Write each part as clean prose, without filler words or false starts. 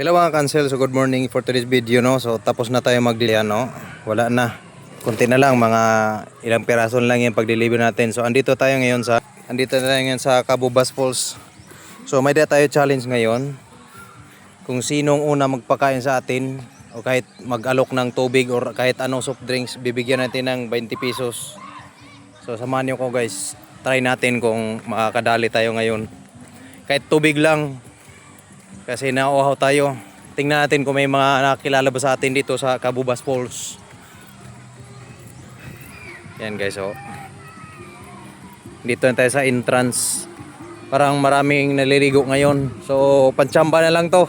Hello mga cancel, so good morning for today's video no. So tapos na tayo mag-deliver no. Wala na. Kunti na lang, mga ilang piraso lang yung pag-deliver natin. So andito tayo ngayon sa Cabubas Falls. So may tayo challenge ngayon. Kung sinong una magpakain sa atin o kahit mag-alok ng tubig or kahit anong soft drinks, bibigyan natin ng 20 pesos. So samahan niyo ko guys. Try natin kung makakadali tayo ngayon. Kahit tubig lang. Kasi nauuhaw tayo. Tingnan natin kung may mga nakakilala ba sa atin dito sa Cabubas Falls. Yan guys, oh. Dito na tayo sa entrance. Parang maraming naliligo ngayon. So, pantsamba na lang to.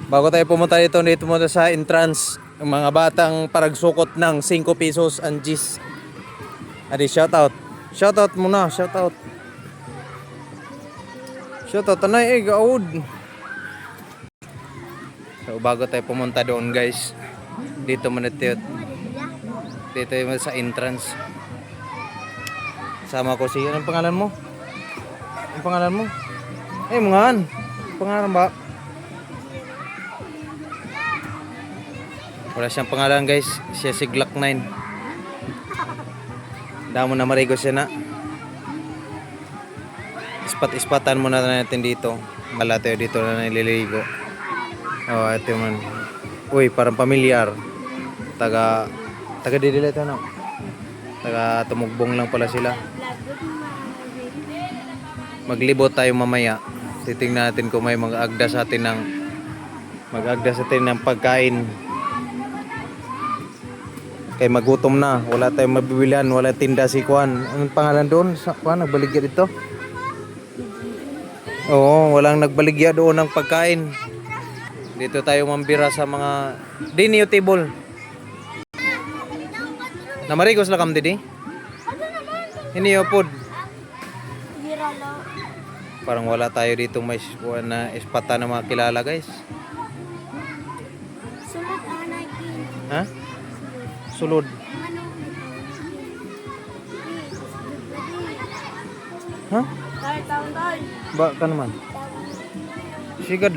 Bago tayo pumunta dito muna sa entrance. Yung mga batang paragsukot ng 5 pesos ang gis. Adi, shoutout. Shoutout muna, shoutout. Shoutout, tanay, gaud. So, bago tayo pumunta doon guys. Dito muna tayo. Dito muna sa entrance. Sama ko si, anong pangalan mo? Anong pangalan mo? Mga pangalan ba? Wala siyang pangalan guys. Siya si Glock 9. Damo na marigo siya na. Ispat-ispatan muna natin dito. Wala tayo dito na nililigo. Oh, ito man. Uy, parang pamilyar. Taga didila ito no. Taga tumugbong lang pala sila. Maglibot tayo mamaya. Titingnan natin kung may mag-agda sa atin ng pagkain. Kaya magutom na, wala tayong mabibilihan, wala tinda si Kwan. Anong pangalan doon? Sa Kwan, nagbaligya dito? Oo, walang nagbaligya doon ng pagkain. Dito tayo mambira sa mga dinyo table. Namarigos lang kam didi? Hindi pod. Parang wala tayo dito may na espata na mga kilala guys. Sulod na lagi. Ha? Sulod. Ha? Taon-taon. Ba ka naman? Sigad